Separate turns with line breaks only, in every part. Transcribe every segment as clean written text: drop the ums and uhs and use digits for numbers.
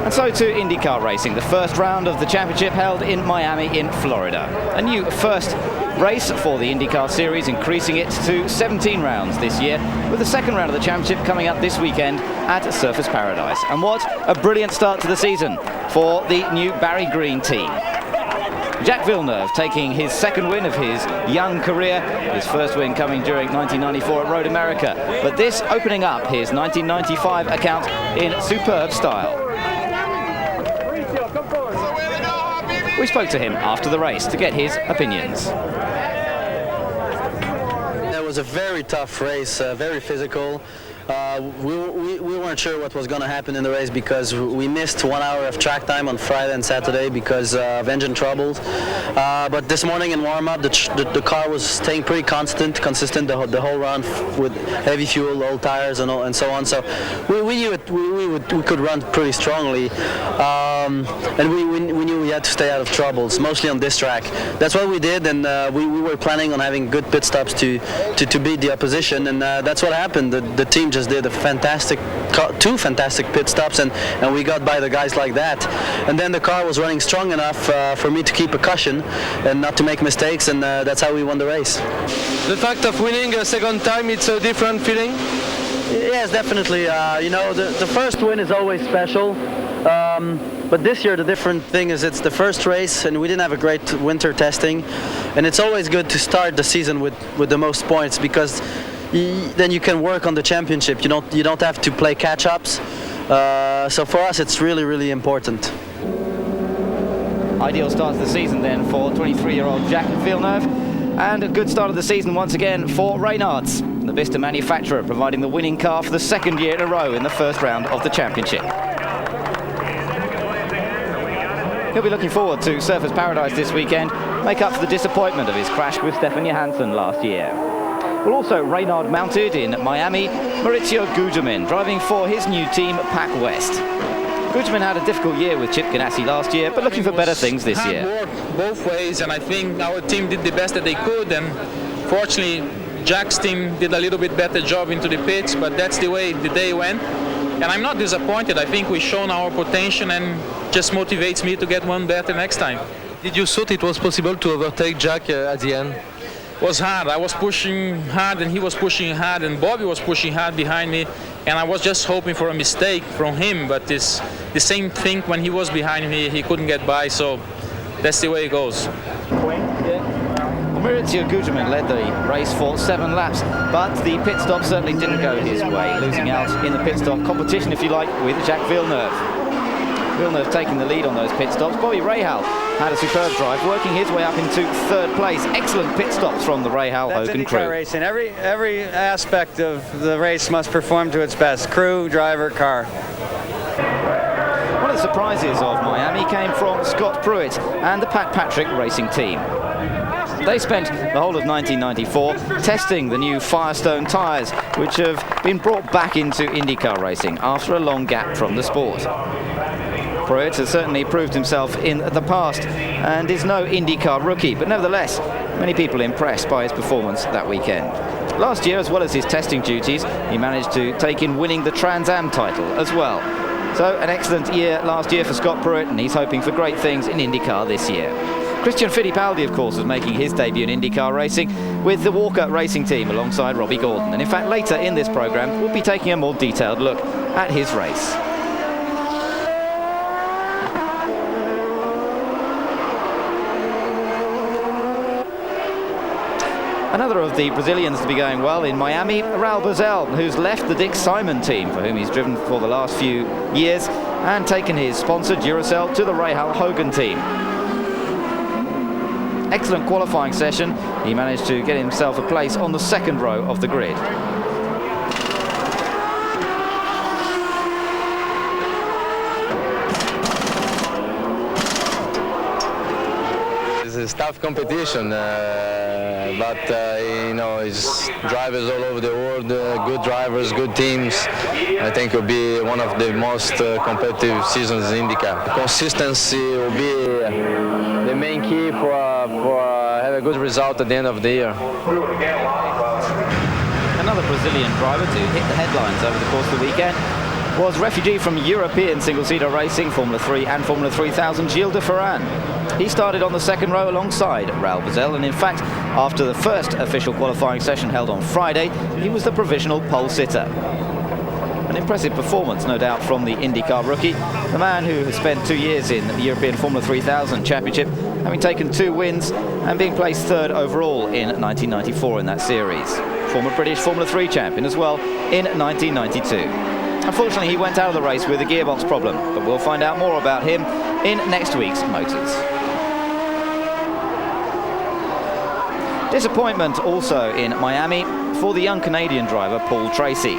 And so to IndyCar racing, the first round of the championship held in Miami in Florida. A new first race for the IndyCar series, increasing it to 17 rounds this year, with the second round of the championship coming up this weekend at Surfers Paradise. And what a brilliant start to the season for the new Barry Green team. Jacques Villeneuve taking his second win of his young career, his first win coming during 1994 at Road America, but this opening up his 1995 account in superb style. We spoke to him after the race to get his opinions.
It was a very tough race, very physical. We weren't sure what was going to happen in the race because we missed 1 hour of track time on Friday and Saturday because of engine troubles. But this morning in warm-up, the car was staying pretty consistent the whole run with heavy fuel, old tires, and so on. So we knew we could run pretty strongly, and we knew we had to stay out of troubles, mostly on this track. That's what we did, and we were planning on having good pit stops to beat the opposition, and that's what happened. The team just did two fantastic pit stops, and we got by the guys like that. And then the car was running strong enough for me to keep a caution and not to make mistakes, and that's how we won the race.
The fact of winning a second time, it's a different feeling?
Yes, definitely. You know, the first win is always special. But this year the different thing is it's the first race and we didn't have a great winter testing, and it's always good to start the season with the most points because then you can work on the championship. You don't have to play catch-ups. So for us it's really important.
Ideal start to the season then for 23-year-old Jacques Villeneuve, and a good start of the season once again for Reynards, the Vista manufacturer, providing the winning car for the second year in a row in the first round of the championship. He'll be looking forward to Surfers Paradise this weekend, make up for the disappointment of his crash with Stefan Johansson last year. Well, also Reynard mounted in Miami, Maurizio Gugelmin, driving for his new team, Pac West. Gugelmin had a difficult year with Chip Ganassi last year, but looking for better things this year.
Work both ways, and I think our team did the best that they could, and fortunately Jack's team did a little bit better job into the pits, but that's the way the day went. And I'm not disappointed. I think we've shown our potential, and just motivates me to get one better next time.
Did you thought it was possible to overtake Jack at the end?
It was hard. I was pushing hard and he was pushing hard and Bobby was pushing hard behind me, and I was just hoping for a mistake from him, but it's the same thing when he was behind me, he couldn't get by, so that's the way it goes.
Maurizio Gugelmin led the race for 7 laps, but the pit stop certainly didn't go his way, losing out in the pit stop competition, if you like, with Jacques Villeneuve. Villeneuve taking the lead on those pit stops. Bobby Rahal had a superb drive, working his way up into 3rd place. Excellent pit stops from the Rahal Hogan crew.
Racing. Every aspect of the race must perform to its best. Crew, driver, car.
One of the surprises of Miami came from Scott Pruitt and the Pat Patrick racing team. They spent the whole of 1994 testing the new Firestone tyres, which have been brought back into IndyCar racing after a long gap from the sport. Pruitt has certainly proved himself in the past and is no IndyCar rookie, but nevertheless, many people impressed by his performance that weekend. Last year, as well as his testing duties, he managed to take in winning the Trans Am title as well. So an excellent year last year for Scott Pruitt, and he's hoping for great things in IndyCar this year. Christian Fittipaldi, of course, was making his debut in IndyCar racing with the Walker racing team alongside Robbie Gordon. And in fact, later in this programme, we'll be taking a more detailed look at his race. Another of the Brazilians to be going well in Miami, Raul Boesel, who's left the Dick Simon team, for whom he's driven for the last few years, and taken his sponsor, Duracell, to the Rahal Hogan team. Excellent qualifying session. He managed to get himself a place on the 2nd row of the grid.
It's a tough competition, but you know, it's drivers all over the world, good drivers, good teams. I think it will be one of the most competitive seasons in IndyCar. Consistency will be the main key for have a good result at the end of the year.
Another Brazilian driver to hit the headlines over the course of the weekend. was refugee from European single-seater racing, Formula 3 and Formula 3000, Gilles de Ferran. He started on the second row alongside Raoul Boesel, and in fact, after the first official qualifying session held on Friday, he was the provisional pole sitter. An impressive performance, no doubt, from the IndyCar rookie, the man who has spent 2 years in the European Formula 3000 Championship, having taken 2 wins and being placed 3rd overall in 1994 in that series. Former British Formula 3 champion as well in 1992. Unfortunately, he went out of the race with a gearbox problem, but we'll find out more about him in next week's Motors. Disappointment also in Miami for the young Canadian driver Paul Tracy.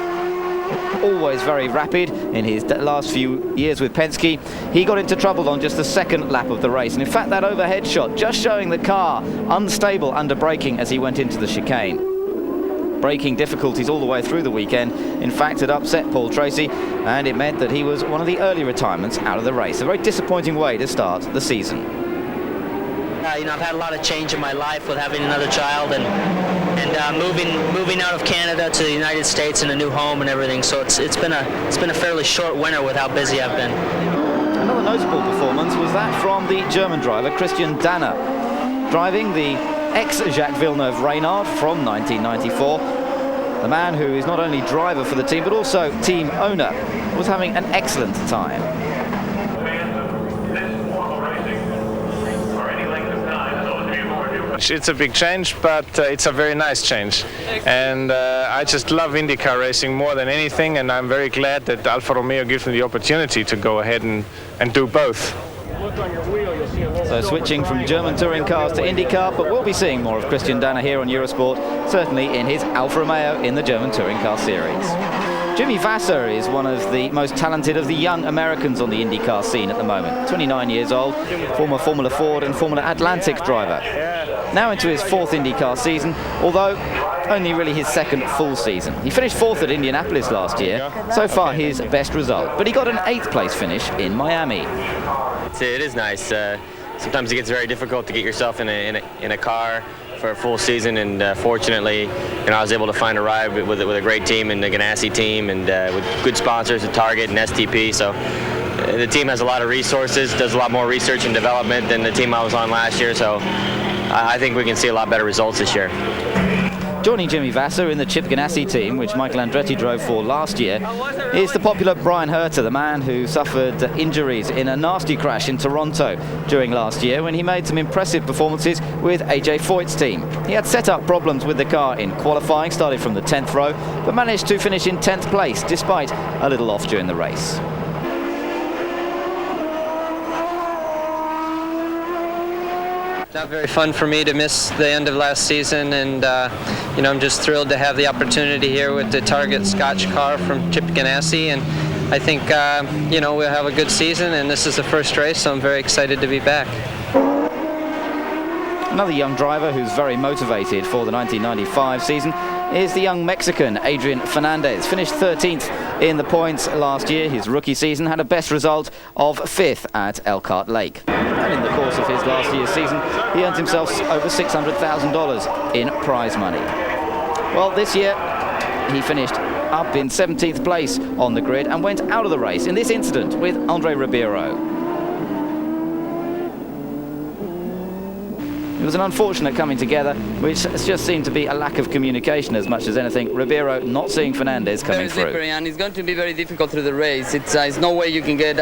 Always very rapid in his last few years with Penske, he got into trouble on just the second lap of the race, and in fact that overhead shot just showing the car unstable under braking as he went into the chicane. Braking difficulties all the way through the weekend in fact had upset Paul Tracy, and it meant that he was one of the early retirements out of the race. A very disappointing way to start the season.
I've had a lot of change in my life with having another child and moving out of Canada to the United States in a new home and everything. So it's been a fairly short winter with how busy I've been.
Another notable performance was that from the German driver Christian Danner, driving the ex-Jacques Villeneuve Reynard from 1994. The man who is not only driver for the team but also team owner was having an excellent time.
It's a big change, but it's a very nice change. And I just love IndyCar racing more than anything, and I'm very glad that Alfa Romeo gives me the opportunity to go ahead and do both.
So switching from German touring cars to IndyCar, but we'll be seeing more of Christian Danner here on Eurosport, certainly in his Alfa Romeo in the German touring car series. Jimmy Vasser is one of the most talented of the young Americans on the IndyCar scene at the moment. 29 years old, former Formula Ford and Formula Atlantic driver. Now into his 4th IndyCar season, although only really his 2nd full season. He finished 4th at Indianapolis last year, so far his best result, but he got an 8th place finish in Miami.
It is nice. Sometimes it gets very difficult to get yourself in a car for a full season, and fortunately, I was able to find a ride with a great team in the Ganassi team, and with good sponsors at Target and STP. So the team has a lot of resources, does a lot more research and development than the team I was on last year. So I think we can see a lot better results this year.
Joining Jimmy Vasser in the Chip Ganassi team, which Michael Andretti drove for last year, is the popular Brian Herter, the man who suffered injuries in a nasty crash in Toronto during last year when he made some impressive performances with AJ Foyt's team. He had set-up problems with the car in qualifying, started from the 10th row, but managed to finish in 10th place despite a little off during the race.
Not very fun for me to miss the end of last season, and I'm just thrilled to have the opportunity here with the Target Scotch car from Chip Ganassi, and I think we'll have a good season, and this is the first race, so I'm very excited to be back.
Another young driver who's very motivated for the 1995 season is the young Mexican Adrian Fernandez. Finished 13th in the points last year. His rookie season had a best result of 5th at Elkhart Lake. And in the course of his last year's season, he earned himself over $600,000 in prize money. Well, this year, he finished up in 17th place on the grid and went out of the race in this incident with Andre Ribeiro. It was an unfortunate coming together, which has just seemed to be a lack of communication as much as anything. Ribeiro not seeing Fernandez coming through.
And it's going to be very difficult through the race. It's no way you can get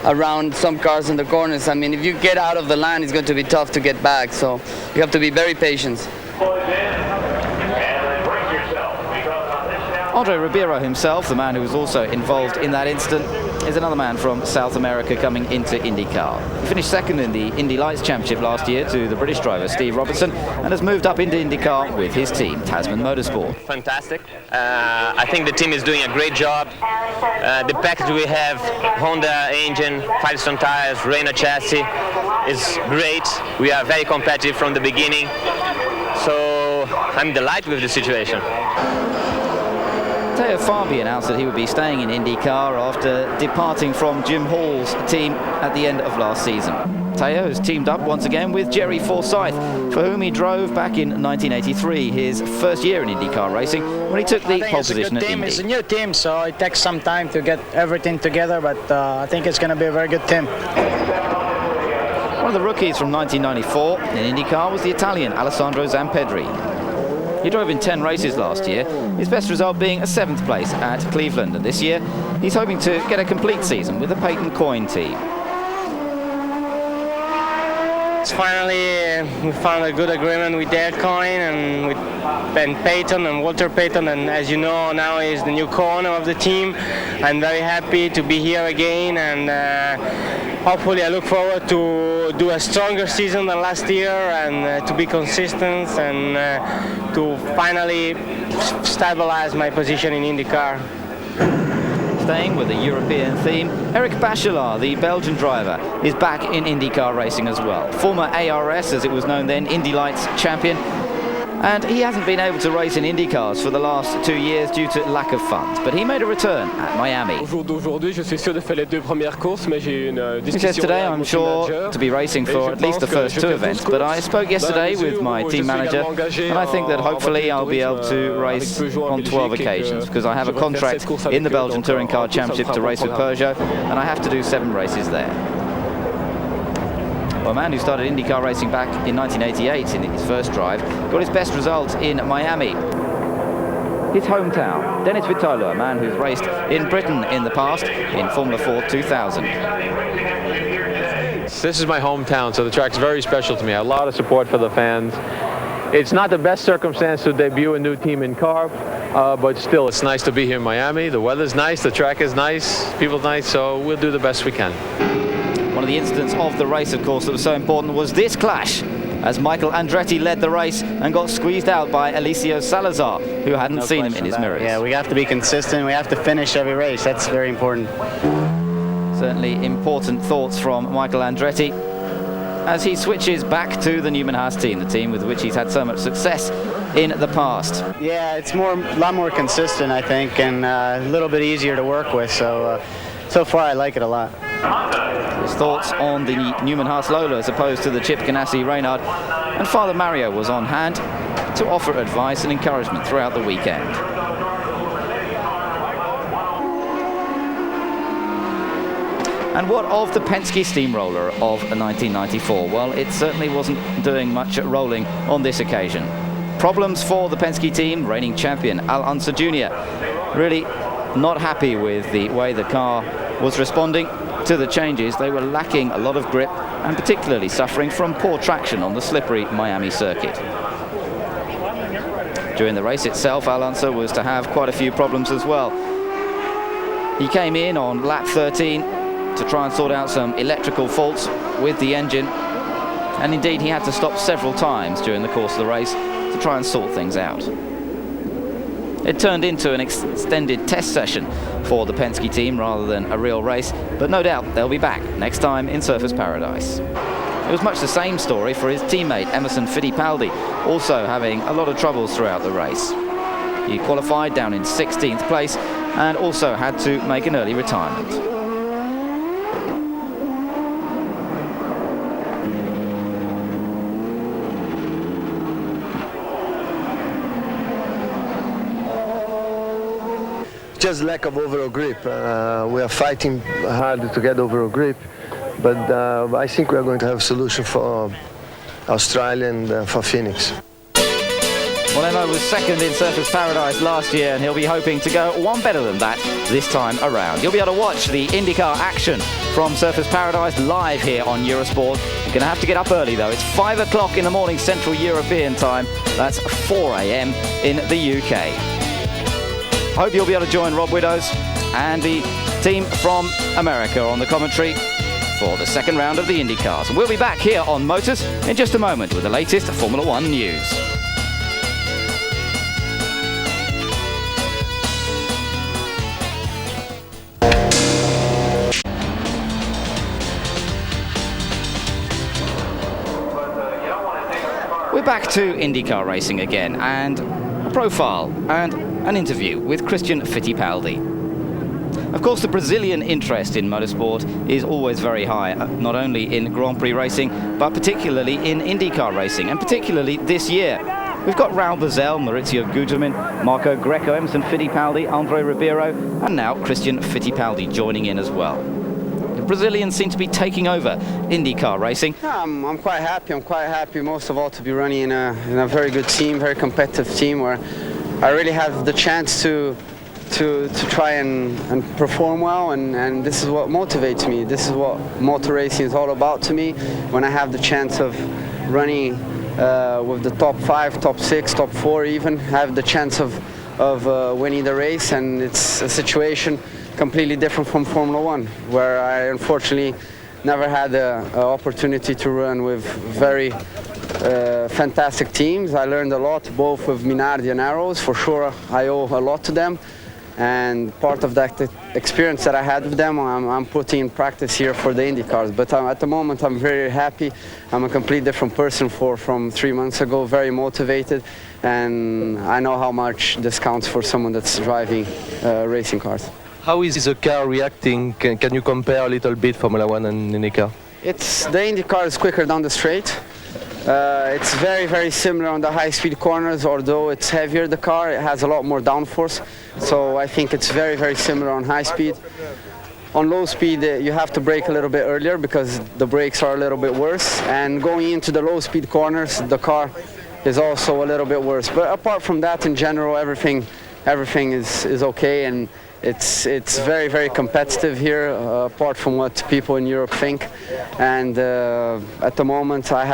around some cars in the corners. I mean, if you get out of the line, it's going to be tough to get back. So you have to be very patient.
Andre Ribeiro himself, the man who was also involved in that incident, is another man from South America coming into IndyCar. He finished 2nd in the Indy Lights Championship last year to the British driver Steve Robertson, and has moved up into IndyCar with his team, Tasman Motorsport.
Fantastic. I think the team is doing a great job. The package we have, Honda engine, Firestone tires, Renault chassis, is great. We are very competitive from the beginning. So I'm delighted with the situation.
Teo Fabi announced that he would be staying in IndyCar after departing from Jim Hall's team at the end of last season. Teo has teamed up once again with Jerry Forsyth, for whom he drove back in 1983, his first year in IndyCar racing, when he took the pole position at Indy.
It's a new team, so it takes some time to get everything together, but I think it's going to be a very good team.
One of the rookies from 1994 in IndyCar was the Italian Alessandro Zampedri. He drove in 10 races last year, his best result being a 7th place at Cleveland, and this year he's hoping to get a complete season with the Peyton Coyne team.
Finally, we found a good agreement with Dale Coyne and with Ben Payton and Walter Payton, and as you know, now he's the new co-owner of the team. I'm very happy to be here again, and hopefully I look forward to do a stronger season than last year, and to be consistent, and to finally stabilize my position in IndyCar.
Staying with the European theme, Eric Bachelard, the Belgian driver, is back in IndyCar racing as well. Former ARS, as it was known then, Indy Lights champion. And he hasn't been able to race in IndyCars for the last 2 years due to lack of funds, but he made a return at Miami. He says, today I'm sure to be racing for at least the first 2 events, but I spoke yesterday with my team manager, and I think that hopefully I'll be able to race on 12 occasions, because I have a contract in the Belgian Touring Car Championship to race with Peugeot, and I have to do 7 races there. Well, a man who started IndyCar racing back in 1988 in his first drive got his best result in Miami, his hometown. Dennis Vitolo, a man who's raced in Britain in the past in Formula 4 2000.
This is my hometown, so the track's very special to me. A lot of support for the fans. It's not the best circumstance to debut a new team in car, but still, it's nice to be here in Miami. The weather's nice, the track is nice, people's nice, so we'll do the best we can.
One of the incidents of the race, of course, that was so important was this clash, as Michael Andretti led the race and got squeezed out by Eliseo Salazar, who hadn't seen him in his mirrors.
Yeah, we have to be consistent. We have to finish every race. That's very important.
Certainly important thoughts from Michael Andretti as he switches back to the Newman Haas team, the team with which he's had so much success in the past.
Yeah, it's a lot more consistent, I think, and a little bit easier to work with. So far, I like it a lot.
His thoughts on the Newman Haas Lola as opposed to the Chip Ganassi Reynard, and Father Mario was on hand to offer advice and encouragement throughout the weekend. And what of the Penske Steamroller of 1994? Well, it certainly wasn't doing much rolling on this occasion. Problems for the Penske team, reigning champion Al Unser Jr. Really not happy with the way the car was responding to the changes. They were lacking a lot of grip and particularly suffering from poor traction on the slippery Miami circuit. During the race itself, Al Unser was to have quite a few problems as well. He came in on lap 13 to try and sort out some electrical faults with the engine, and indeed he had to stop several times during the course of the race to try and sort things out. It turned into an extended test session for the Penske team rather than a real race, but no doubt they'll be back next time in Surfers Paradise. It was much the same story for his teammate Emerson Fittipaldi, also having a lot of troubles throughout the race. He qualified down in 16th place and also had to make an early retirement.
Just lack of overall grip. We are fighting hard to get overall grip, but I think we are going to have a solution for Australia and for Phoenix.
Well, Emo was second in Surfers Paradise last year, and he'll be hoping to go one better than that this time around. You'll be able to watch the IndyCar action from Surfers Paradise live here on Eurosport. You're going to have to get up early, though. It's 5 o'clock in the morning Central European time. That's 4 a.m. in the UK. Hope you'll be able to join Rob Widows and the team from America on the commentary for the second round of the IndyCars. We'll be back here on Motors in just a moment with the latest Formula One news. We're back to IndyCar racing again, and a profile and an interview with Christian Fittipaldi. Of course, the Brazilian interest in motorsport is always very high, not only in Grand Prix racing, but particularly in IndyCar racing, and particularly this year. We've got Raul Boesel, Maurizio Gugelmin, Marco Greco, Emerson Fittipaldi, Andre Ribeiro, and now Christian Fittipaldi joining in as well. The Brazilians seem to be taking over IndyCar racing.
Yeah, I'm quite happy. I'm quite happy most of all to be running in a very good team, very competitive team, where I really have the chance to try and perform well, and this is what motivates me. This is what motor racing is all about to me. When I have the chance of running with the top 5, top 6, top 4 even, have the chance of winning the race, and it's a situation completely different from Formula 1, where I unfortunately never had an opportunity to run with very fantastic teams. I learned a lot both with Minardi and Arrows. For sure I owe a lot to them, and part of that experience that I had with them I'm putting in practice here for the IndyCars. But at the moment I'm very happy. I'm a completely different person from 3 months ago, very motivated, and I know how much this counts for someone that's driving racing cars.
How is the car reacting? Can you compare a little bit Formula 1 and IndyCar?
The IndyCar is quicker down the straight. It's very, very similar on the high-speed corners, although it's heavier, the car. It has a lot more downforce, so I think it's very, very similar on high speed. On low speed, you have to brake a little bit earlier because the brakes are a little bit worse, and going into the low-speed corners, the car is also a little bit worse. But apart from that, in general, everything is okay, and it's very, very competitive here, apart from what people in Europe think. And at the moment I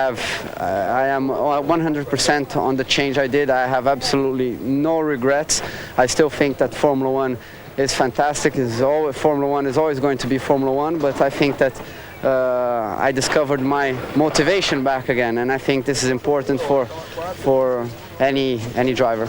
am 100% on the change I did. I have absolutely no regrets. I still think that Formula 1 is fantastic. Formula 1 is always going to be Formula 1, but I think that I discovered my motivation back again, and I think this is important for any driver.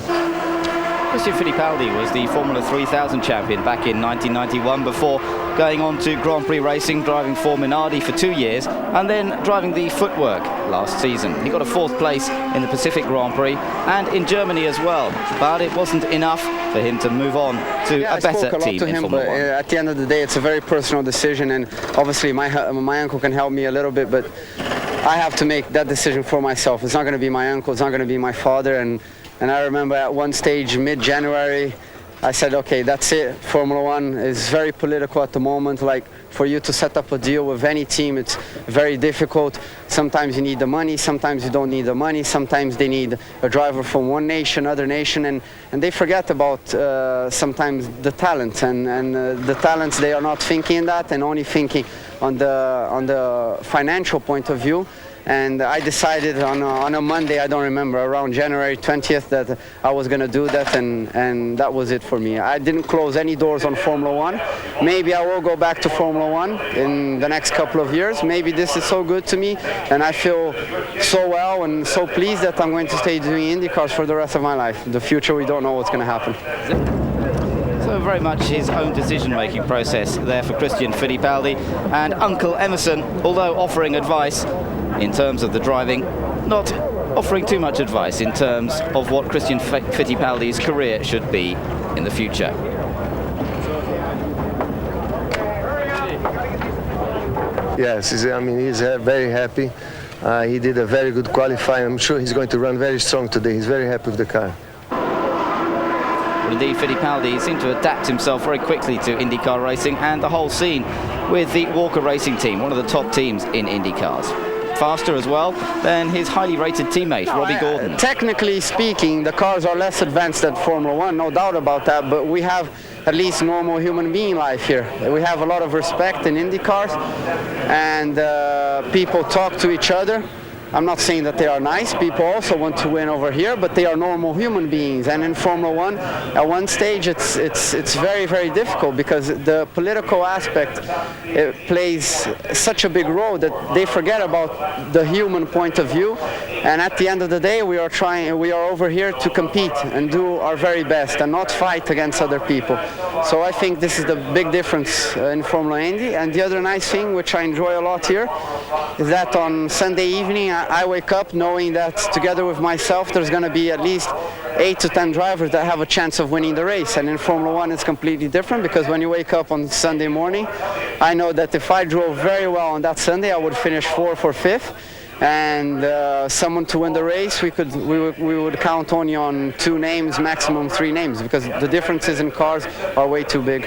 Christian Fittipaldi was the Formula 3000 champion back in 1991 before going on to Grand Prix racing, driving for Minardi for 2 years, and then driving the footwork last season. He got a 4th place in the Pacific Grand Prix and in Germany as well, but it wasn't enough for him to move on to a better team in Formula 1.
At the end of the day, it's a very personal decision, and obviously my uncle can help me a little bit, but I have to make that decision for myself. It's not going to be my uncle, it's not going to be my father, and I remember at one stage, mid-January, I said, okay, that's it. Formula 1 is very political at the moment. Like, for you to set up a deal with any team, it's very difficult. Sometimes you need the money, sometimes you don't need the money. Sometimes they need a driver from one nation, other nation, and they forget about sometimes the talent. And the talents, they are not thinking that and only thinking on the financial point of view. And I decided on a Monday, I don't remember, around January 20th, that I was going to do that, and that was it for me. I didn't close any doors on Formula 1. Maybe I will go back to Formula 1 in the next couple of years. Maybe this is so good to me, and I feel so well and so pleased that I'm going to stay doing IndyCars for the rest of my life. In the future, we don't know what's going to happen.
So very much his own decision-making process there for Christian Fittipaldi, and Uncle Emerson, although offering advice in terms of the driving, not offering too much advice in terms of what Christian Fittipaldi's career should be in the future.
Yes, he's very happy. He did a very good qualifying. I'm sure he's going to run very strong today. He's very happy with the car.
Well, indeed, Fittipaldi seemed to adapt himself very quickly to IndyCar racing and the whole scene with the Walker Racing team, one of the top teams in IndyCars. Faster as well than his highly rated teammate, Robbie Gordon.
Technically speaking, the cars are less advanced than Formula 1, no doubt about that, but we have at least normal human being life here. We have a lot of respect in IndyCars, and people talk to each other. I'm not saying that they are nice. People also want to win over here, but they are normal human beings. And in Formula 1, at one stage, it's very, very difficult because the political aspect, it plays such a big role that they forget about the human point of view. And at the end of the day, we are over here to compete and do our very best and not fight against other people. So I think this is the big difference in Formula Indy. And the other nice thing, which I enjoy a lot here, is that on Sunday evening, I wake up knowing that together with myself there's going to be at least 8 to 10 drivers that have a chance of winning the race. And in Formula One, it's completely different, because when you wake up on Sunday morning, I know that if I drove very well on that Sunday, I would finish 4th or 5th. And someone to win the race, we would count only on 2 names, maximum 3 names, because the differences in cars are way too big.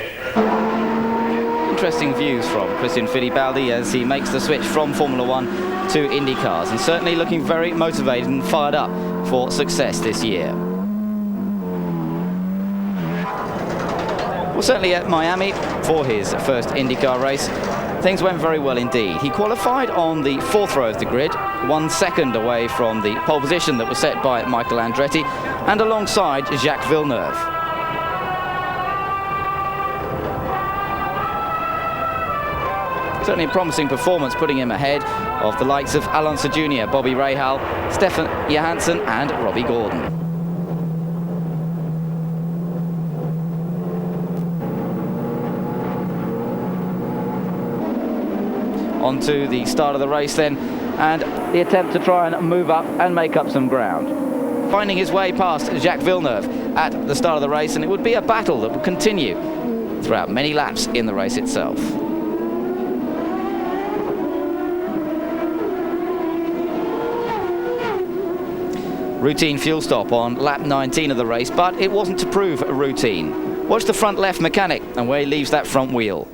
Interesting views from Christian Fittipaldi as he makes the switch from Formula One to IndyCars, and certainly looking very motivated and fired up for success this year. Well, certainly at Miami for his first IndyCar race, things went very well indeed. He qualified on the 4th row of the grid, 1 second away from the pole position that was set by Michael Andretti, and alongside Jacques Villeneuve. Certainly a promising performance, putting him ahead of the likes of Alonso Jr., Bobby Rahal, Stefan Johansson and Robbie Gordon. On to the start of the race then, and the attempt to try and move up and make up some ground. Finding his way past Jacques Villeneuve at the start of the race, and it would be a battle that would continue throughout many laps in the race itself. Routine fuel stop on lap 19 of the race, but it wasn't to prove a routine. Watch the front left mechanic and where he leaves that front wheel.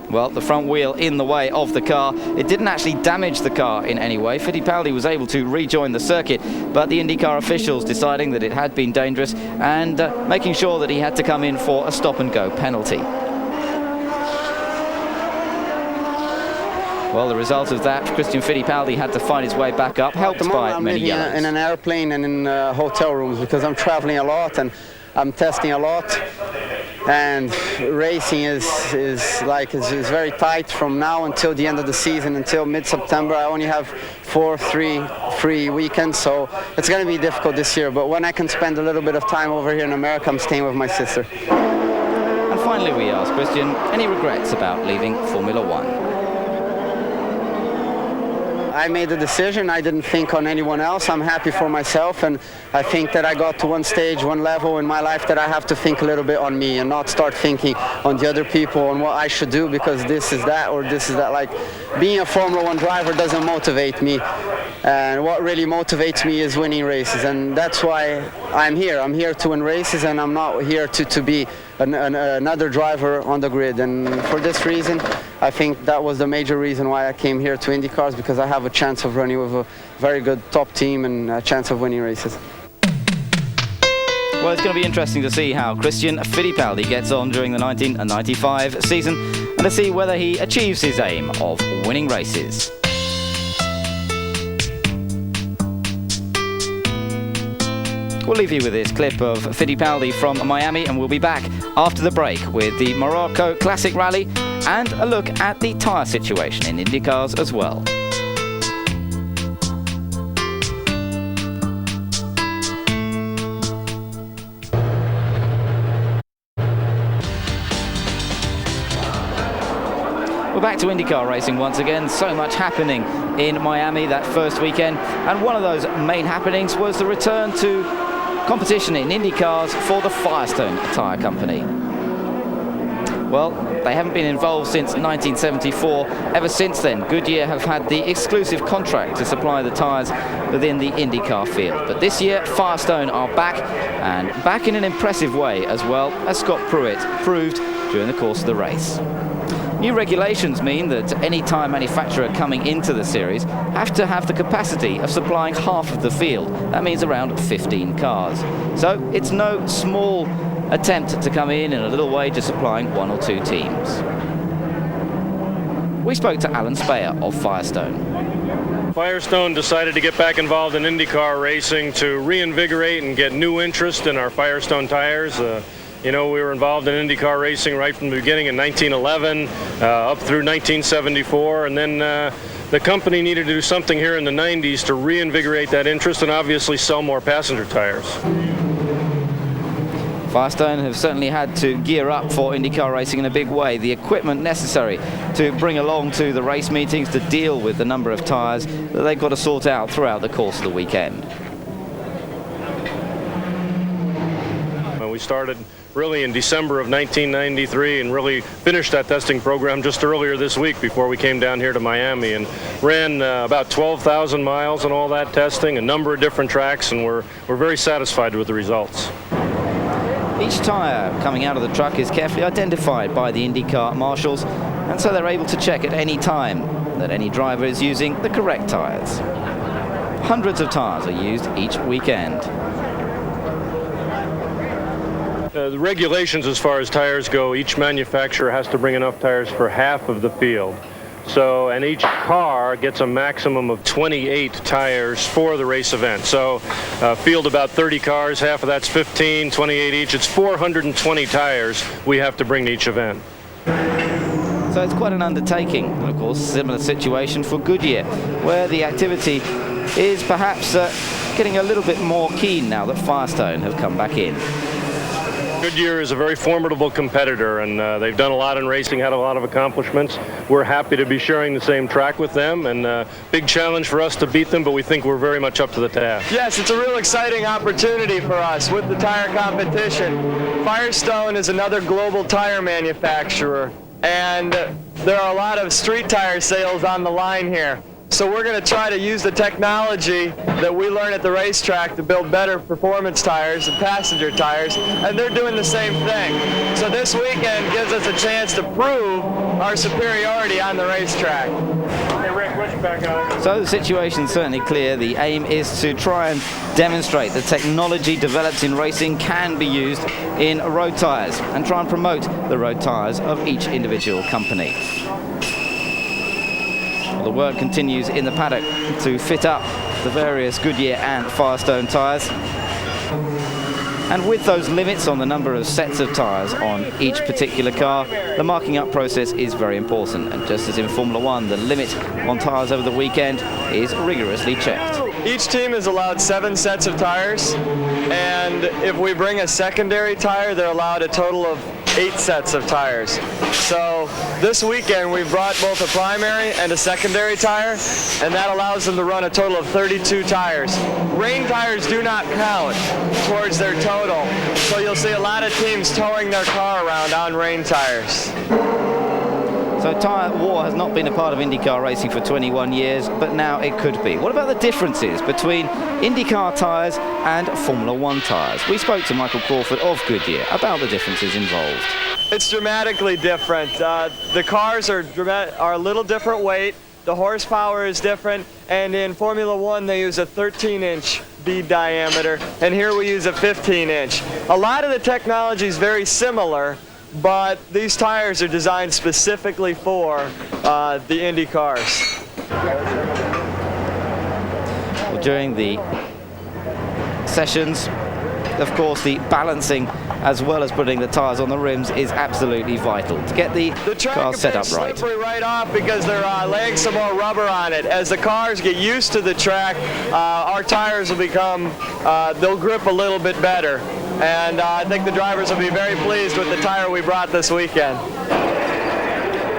Well, the front wheel in the way of the car. It didn't actually damage the car in any way. Fittipaldi was able to rejoin the circuit, but the IndyCar officials deciding that it had been dangerous and making sure that he had to come in for a stop-and-go penalty. Well, the result of that, Christian Fittipaldi had to find his way back up, helped by many yellows.
I'm in an airplane and in hotel rooms, because I'm traveling a lot and I'm testing a lot. And racing is very tight from now until the end of the season, until mid-September. I only have 3 free weekends, so it's going to be difficult this year. But when I can spend a little bit of time over here in America, I'm staying with my sister.
And finally we asked Christian any regrets about leaving Formula One.
I made a decision. I didn't think on anyone else. I'm happy for myself, and I think that I got to one stage, one level in my life that I have to think a little bit on me and not start thinking on the other people, on what I should do because this is that or this is that. Like, being a Formula One driver doesn't motivate me, and what really motivates me is winning races, and that's why I'm here. I'm here to win races, and I'm not here to be another driver on the grid. And for this reason, I think that was the major reason why I came here to IndyCars, because I have a chance of running with a very good top team and a chance of winning races.
Well, it's going to be interesting to see how Christian Fittipaldi gets on during the 1995 season, and to see whether he achieves his aim of winning races. We'll leave you with this clip of Fittipaldi from Miami, and we'll be back after the break with the Morocco Classic Rally and a look at the tyre situation in IndyCars as well. We're back to IndyCar racing once again. So much happening in Miami that first weekend, and one of those main happenings was the return to competition in IndyCars for the Firestone tyre company. Well, they haven't been involved since 1974. Ever since then, Goodyear have had the exclusive contract to supply the tyres within the IndyCar field. But this year, Firestone are back, and back in an impressive way as well, as Scott Pruitt proved during the course of the race. New regulations mean that any tyre manufacturer coming into the series have to have the capacity of supplying half of the field. That means around 15 cars. So it's no small attempt to come in a little way to supplying 1 or 2 teams. We spoke to Alan Speyer of Firestone.
Firestone decided to get back involved in IndyCar racing to reinvigorate and get new interest in our Firestone tires. You know, we were involved in IndyCar racing right from the beginning in 1911 up through 1974, and then the company needed to do something here in the 90s to reinvigorate that interest and obviously sell more passenger tires.
Firestone have certainly had to gear up for IndyCar racing in a big way. The equipment necessary to bring along to the race meetings to deal with the number of tyres that they've got to sort out throughout the course of the weekend.
We started really in December of 1993 and really finished that testing program just earlier this week before we came down here to Miami, and ran about 12,000 miles and all that testing, a number of different tracks, and we're very satisfied with the results.
Each tyre coming out of the truck is carefully identified by the IndyCar marshals, and so they're able to check at any time that any driver is using the correct tyres. Hundreds of tyres are used each weekend.
The regulations as far as tires go, each manufacturer has to bring enough tires for half of the field. So, and each car gets a maximum of 28 tires for the race event. So, field about 30 cars, half of that's 15, 28 each. It's 420 tires we have to bring to each event.
So it's quite an undertaking. And of course, similar situation for Goodyear, where the activity is perhaps getting a little bit more keen now that Firestone have come back in.
Goodyear is a very formidable competitor, and they've done a lot in racing, had a lot of accomplishments. We're happy to be sharing the same track with them, and big challenge for us to beat them, but we think we're very much up to the task.
Yes, it's a real exciting opportunity for us with the tire competition. Firestone is another global tire manufacturer, and there are a lot of street tire sales on the line here. So we're going to try to use the technology that we learn at the racetrack to build better performance tires and passenger tires, and they're doing the same thing. So this weekend gives us a chance to prove our superiority on the racetrack.
Hey Rick, what's back on?
So the situation's certainly clear. The aim is to try and demonstrate that technology developed in racing can be used in road tyres and try and promote the road tyres of each individual company. The work continues in the paddock to fit up the various Goodyear and Firestone tyres. And with those limits on the number of sets of tyres on each particular car, the marking up process is very important. And just as in Formula One, the limit on tyres over the weekend is rigorously checked.
Each team is allowed 7 sets of tires, and if we bring a secondary tire, they're allowed a total of 8 sets of tires. So this weekend we brought both a primary and a secondary tire, and that allows them to run a total of 32 tires. Rain tires do not count towards their total, so you'll see a lot of teams towing their car around on rain tires.
So tyre war has not been a part of IndyCar racing for 21 years, but now it could be. What about the differences between IndyCar tyres and Formula One tyres? We spoke to Michael Crawford of Goodyear about the differences involved.
It's dramatically different. The cars are a little different weight, the horsepower is different, and in Formula One they use a 13-inch bead diameter, and here we use a 15-inch. A lot of the technology is very similar, but these tires are designed specifically for the Indy cars.
Well, during the sessions, of course, the balancing as well as putting the tyres on the rims is absolutely vital to get the car set up right.
Slippery right off because they're laying some more rubber on it. As the cars get used to the track, our tires will become, they'll grip a little bit better. And I think the drivers will be very pleased with the tire we brought this weekend.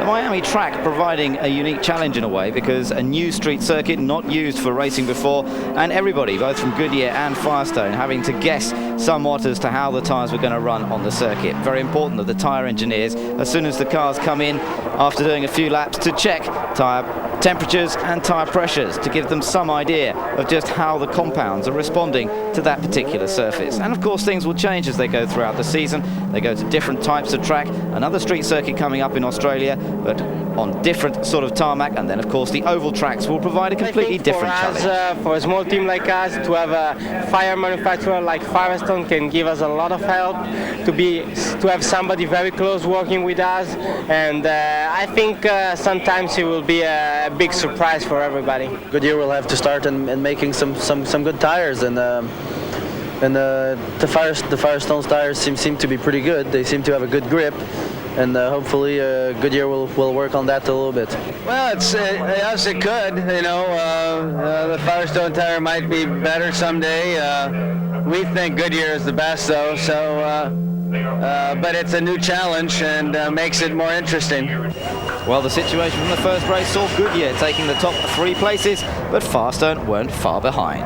The Miami track providing a unique challenge in a way, because a new street circuit not used for racing before, and everybody, both from Goodyear and Firestone, having to guess somewhat as to how the tyres were going to run on the circuit. Very important that the tyre engineers, as soon as the cars come in after doing a few laps, to check tyre temperatures and tyre pressures to give them some idea of just how the compounds are responding to that particular surface. And of course things will change as they go throughout the season. They go to different types of track, another street circuit coming up in Australia, but on different sort of tarmac, and then of course the oval tracks will provide a completely different challenge.
For a small team like us, to have a fire manufacturer like Firestone can give us a lot of help, to have somebody very close working with us, and I think sometimes it will be a big surprise for everybody.
Goodyear will have to start in making some good tires, and the Firestone's tires seem to be pretty good. They seem to have a good grip, and hopefully Goodyear will work on that a little bit.
Well, yes, it could. You know, the Firestone tire might be better someday. We think Goodyear is the best, though. So, but it's a new challenge and makes it more interesting.
Well, the situation from the first race saw Goodyear taking the top 3 places, but Firestone weren't far behind.